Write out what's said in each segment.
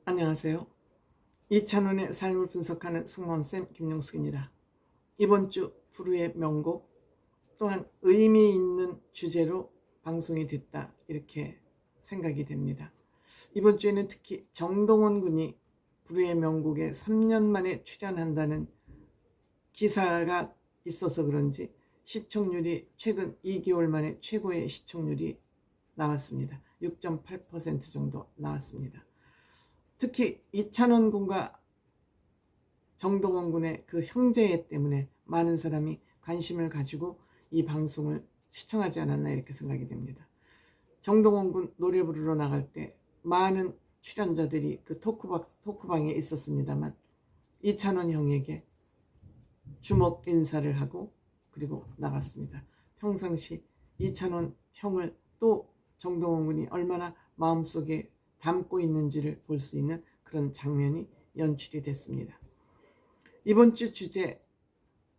안녕하세요. 이찬원의 삶을 분석하는 승무원쌤 김용숙입니다. 이번 주 불후의 명곡 또한 의미 있는 주제로 방송이 됐다 이렇게 생각이 됩니다. 이번 주에는 특히 정동원 군이 불후의 명곡에 3년 만에 출연한다는 기사가 있어서 그런지 시청률이 최근 2개월 만에 최고의 시청률이 나왔습니다. 6.8% 정도 나왔습니다. 특히 이찬원 군과 정동원 군의 그 형제 때문에 많은 사람이 관심을 가지고 이 방송을 시청하지 않았나 이렇게 생각이 됩니다. 정동원 군 노래 부르러 나갈 때 많은 출연자들이 그 토크방에 있었습니다만 이찬원 형에게 주먹 인사를 하고 그리고 나갔습니다. 평상시 이찬원 형을 또 정동원 군이 얼마나 마음속에 담고 있는지를 볼 수 있는 그런 장면이 연출이 됐습니다. 이번 주 주제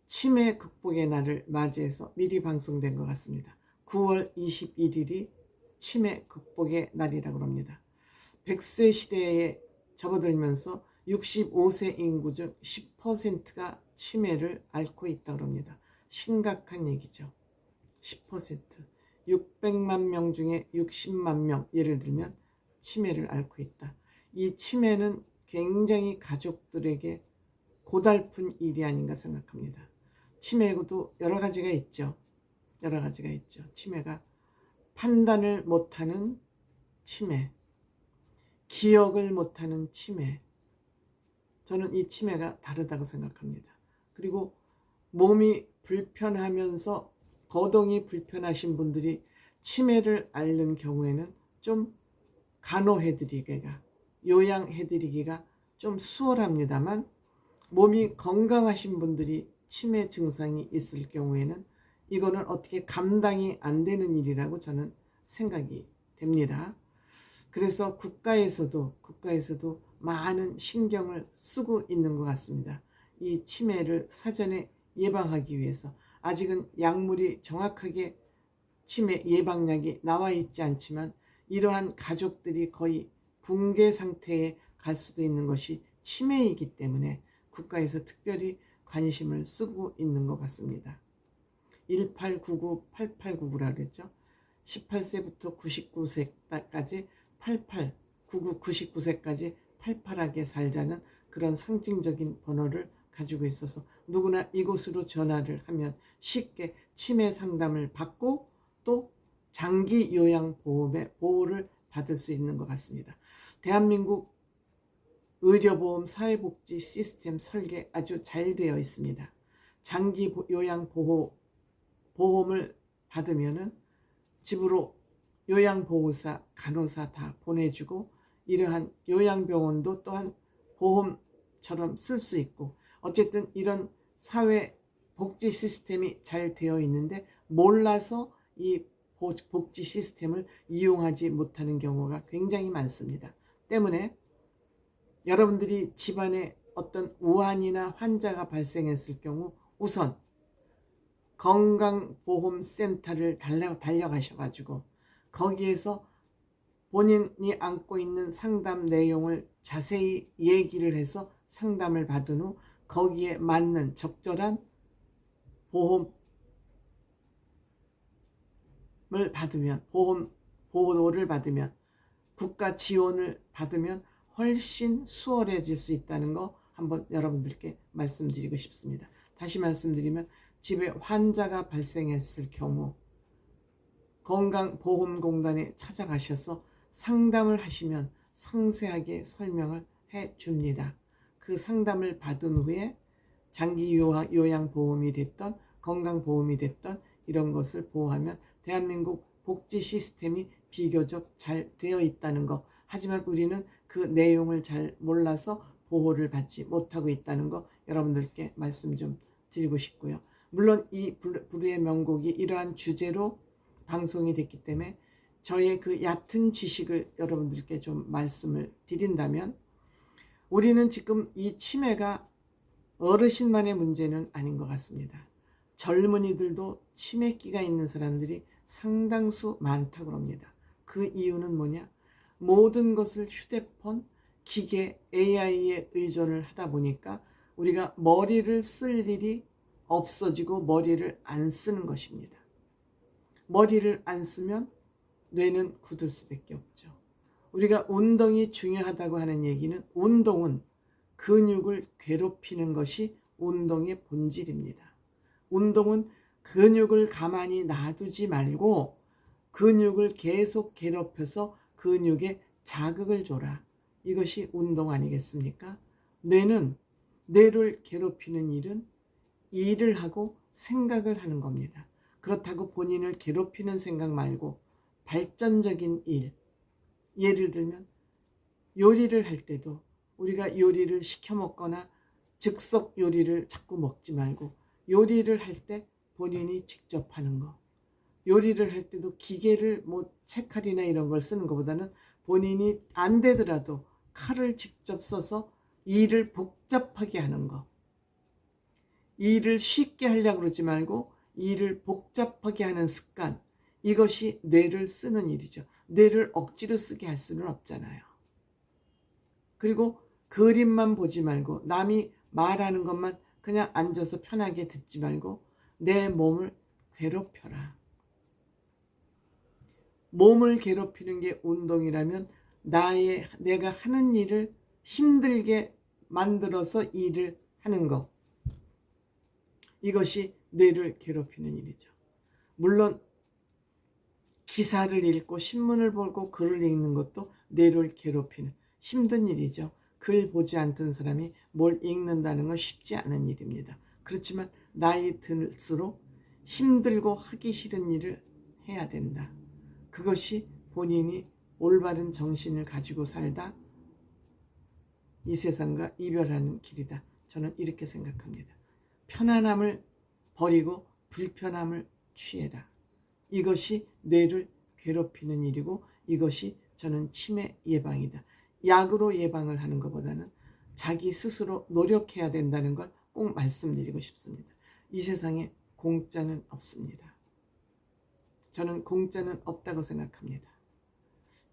치매 극복의 날을 맞이해서 미리 방송된 것 같습니다. 9월 21일이 치매 극복의 날이라고 합니다. 100세 시대에 접어들면서 65세 인구 중 10%가 치매를 앓고 있다고 합니다. 심각한 얘기죠. 10%. 600만 명 중에 60만 명 예를 들면 치매를 앓고 있다. 이 치매는 굉장히 가족들에게 고달픈 일이 아닌가 생각합니다. 치매도 여러 가지가 있죠. 여러 가지가 있죠. 치매가 판단을 못하는 치매, 기억을 못하는 치매. 저는 이 치매가 다르다고 생각합니다. 그리고 몸이 불편하면서 거동이 불편하신 분들이 치매를 앓는 경우에는 좀 간호해드리기가, 요양해드리기가 좀 수월합니다만 몸이 건강하신 분들이 치매 증상이 있을 경우에는 이거는 어떻게 감당이 안 되는 일이라고 저는 생각이 됩니다. 그래서 국가에서도 많은 신경을 쓰고 있는 것 같습니다. 이 치매를 사전에 예방하기 위해서 아직은 약물이 정확하게 치매 예방약이 나와 있지 않지만 이러한 가족들이 거의 붕괴 상태에 갈 수도 있는 것이 치매이기 때문에 국가에서 특별히 관심을 쓰고 있는 것 같습니다. 1899, 8899라 그랬죠. 18세부터 99세까지 88, 99, 99세까지 팔팔하게 살자는 그런 상징적인 번호를 가지고 있어서 누구나 이곳으로 전화를 하면 쉽게 치매 상담을 받고 또 장기 요양 보호를 받을 수 있는 것 같습니다. 대한민국 의료보험 사회복지 시스템 설계 아주 잘 되어 있습니다. 장기 요양 보험을 받으면은 집으로 요양보호사, 간호사 다 보내주고 이러한 요양병원도 또한 보험처럼 쓸 수 있고 어쨌든 이런 사회복지 시스템이 잘 되어 있는데 몰라서 이 복지 시스템을 이용하지 못하는 경우가 굉장히 많습니다. 때문에 여러분들이 집안에 어떤 우환이나 환자가 발생했을 경우 우선 건강보험센터를 달려가셔가지고 거기에서 본인이 안고 있는 상담 내용을 자세히 얘기를 해서 상담을 받은 후 거기에 맞는 적절한 보험을 받으면 보호를 받으면 국가 지원을 받으면 훨씬 수월해질 수 있다는 거 한번 여러분들께 말씀드리고 싶습니다. 다시 말씀드리면 집에 환자가 발생했을 경우 건강보험공단에 찾아가셔서 상담을 하시면 상세하게 설명을 해줍니다. 그 상담을 받은 후에 장기 요양보험이 됐던 건강보험이 됐던 이런 것을 보호하면 대한민국 복지 시스템이 비교적 잘 되어 있다는 거. 하지만 우리는 그 내용을 잘 몰라서 보호를 받지 못하고 있다는 거 여러분들께 말씀 좀 드리고 싶고요. 물론 이 불후의 명곡이 이러한 주제로 방송이 됐기 때문에 저의 그 얕은 지식을 여러분들께 좀 말씀을 드린다면 우리는 지금 이 치매가 어르신만의 문제는 아닌 것 같습니다. 젊은이들도 치매기가 있는 사람들이 상당수 많다고 합니다. 그 이유는 뭐냐? 모든 것을 휴대폰, 기계 AI에 의존을 하다 보니까 우리가 머리를 쓸 일이 없어지고 머리를 안 쓰는 것입니다. 머리를 안 쓰면 뇌는 굳을 수밖에 없죠. 우리가 운동이 중요하다고 하는 얘기는 운동은 근육을 괴롭히는 것이 운동의 본질입니다. 운동은 근육을 가만히 놔두지 말고 근육을 계속 괴롭혀서 근육에 자극을 줘라. 이것이 운동 아니겠습니까? 뇌를 괴롭히는 일은 일을 하고 생각을 하는 겁니다. 그렇다고 본인을 괴롭히는 생각 말고 발전적인 일, 예를 들면 요리를 할 때도 우리가 요리를 시켜 먹거나 즉석 요리를 자꾸 먹지 말고 요리를 할 때 본인이 직접 하는 거, 요리를 할 때도 기계를 뭐 채칼이나 이런 걸 쓰는 것보다는 본인이 안 되더라도 칼을 직접 써서 일을 복잡하게 하는 거, 일을 쉽게 하려고 그러지 말고 일을 복잡하게 하는 습관, 이것이 뇌를 쓰는 일이죠. 뇌를 억지로 쓰게 할 수는 없잖아요. 그리고 그림만 보지 말고 남이 말하는 것만 그냥 앉아서 편하게 듣지 말고 내 몸을 괴롭혀라. 몸을 괴롭히는 게 운동이라면 내가 하는 일을 힘들게 만들어서 일을 하는 것, 이것이 뇌를 괴롭히는 일이죠. 물론 기사를 읽고 신문을 보고 글을 읽는 것도 뇌를 괴롭히는 힘든 일이죠. 글 보지 않던 사람이 뭘 읽는다는 건 쉽지 않은 일입니다. 그렇지만 나이 들수록 힘들고 하기 싫은 일을 해야 된다. 그것이 본인이 올바른 정신을 가지고 살다 이 세상과 이별하는 길이다. 저는 이렇게 생각합니다. 편안함을 버리고 불편함을 취해라. 이것이 뇌를 괴롭히는 일이고 이것이 저는 치매 예방이다. 약으로 예방을 하는 것보다는 자기 스스로 노력해야 된다는 걸 꼭 말씀드리고 싶습니다. 이 세상에 공짜는 없습니다. 저는 공짜는 없다고 생각합니다.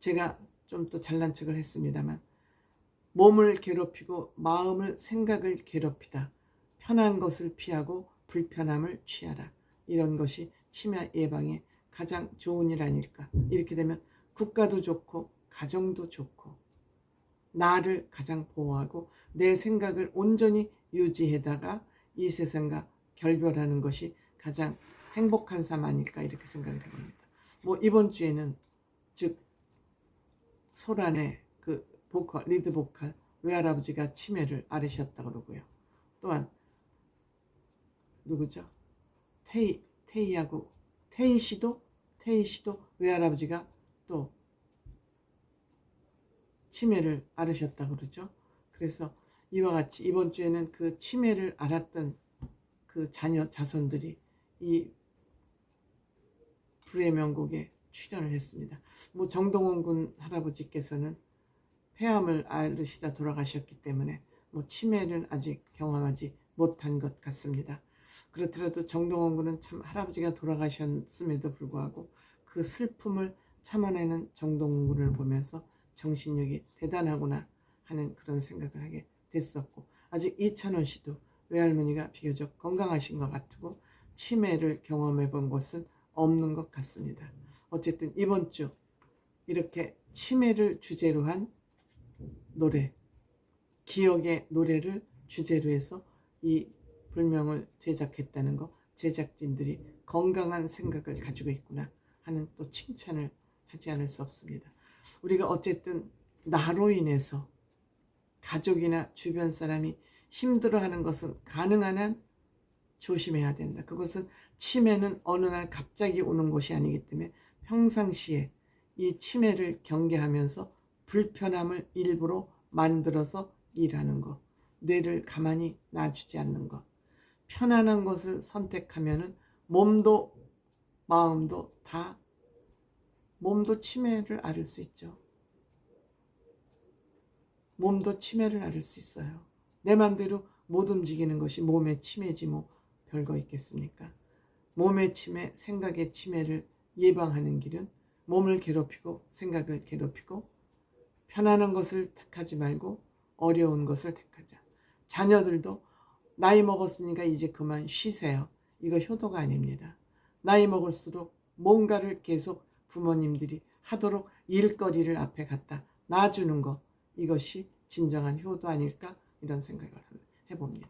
제가 좀 또 잘난 척을 했습니다만 몸을 괴롭히고 마음을 생각을 괴롭히다. 편한 것을 피하고 불편함을 취하라. 이런 것이 치매 예방에 가장 좋은 일 아닐까. 이렇게 되면 국가도 좋고 가정도 좋고 나를 가장 보호하고 내 생각을 온전히 유지해다가 이 세상과 결별하는 것이 가장 행복한 삶 아닐까 이렇게 생각을 해봅니다. 뭐 이번 주에는 즉 소란의 그 보컬, 리드 보컬 외할아버지가 치매를 앓으셨다고 그러고요. 또한 누구죠? 태희 씨도 외할아버지가 또 치매를 앓으셨다고 그러죠. 그래서 이와 같이 이번 주에는 그 치매를 앓았던 그 자손들이 이 불의 명곡에 출연을 했습니다. 뭐 정동원 군 할아버지께서는 폐암을 앓으시다 돌아가셨기 때문에 뭐 치매는 아직 경험하지 못한 것 같습니다. 그렇더라도 정동원 군은 참 할아버지가 돌아가셨음에도 불구하고 그 슬픔을 참아내는 정동원 군을 보면서 정신력이 대단하구나 하는 그런 생각을 하게 됐었고, 아직 이찬원 씨도 외할머니가 비교적 건강하신 것 같고 치매를 경험해 본 것은 없는 것 같습니다. 어쨌든 이번 주 이렇게 치매를 주제로 한 노래, 기억의 노래를 주제로 해서 이 불명을 제작했다는 거, 제작진들이 건강한 생각을 가지고 있구나 하는 또 칭찬을 하지 않을 수 없습니다. 우리가 어쨌든 나로 인해서 가족이나 주변 사람이 힘들어하는 것은 가능한 한 조심해야 된다. 그것은 치매는 어느 날 갑자기 오는 것이 아니기 때문에 평상시에 이 치매를 경계하면서 불편함을 일부러 만들어서 일하는 것, 뇌를 가만히 놔주지 않는 것, 편안한 것을 선택하면은 몸도 마음도 다 몸도 치매를 앓을 수 있죠. 몸도 치매를 앓을 수 있어요. 내 맘대로 못 움직이는 것이 몸의 치매지 뭐 별거 있겠습니까? 몸의 치매, 생각의 치매를 예방하는 길은 몸을 괴롭히고 생각을 괴롭히고 편안한 것을 택하지 말고 어려운 것을 택하자. 자녀들도 나이 먹었으니까 이제 그만 쉬세요. 이거 효도가 아닙니다. 나이 먹을수록 뭔가를 계속 부모님들이 하도록 일거리를 앞에 갖다 놔주는 것, 이것이 진정한 효도 아닐까 이런 생각을 해봅니다.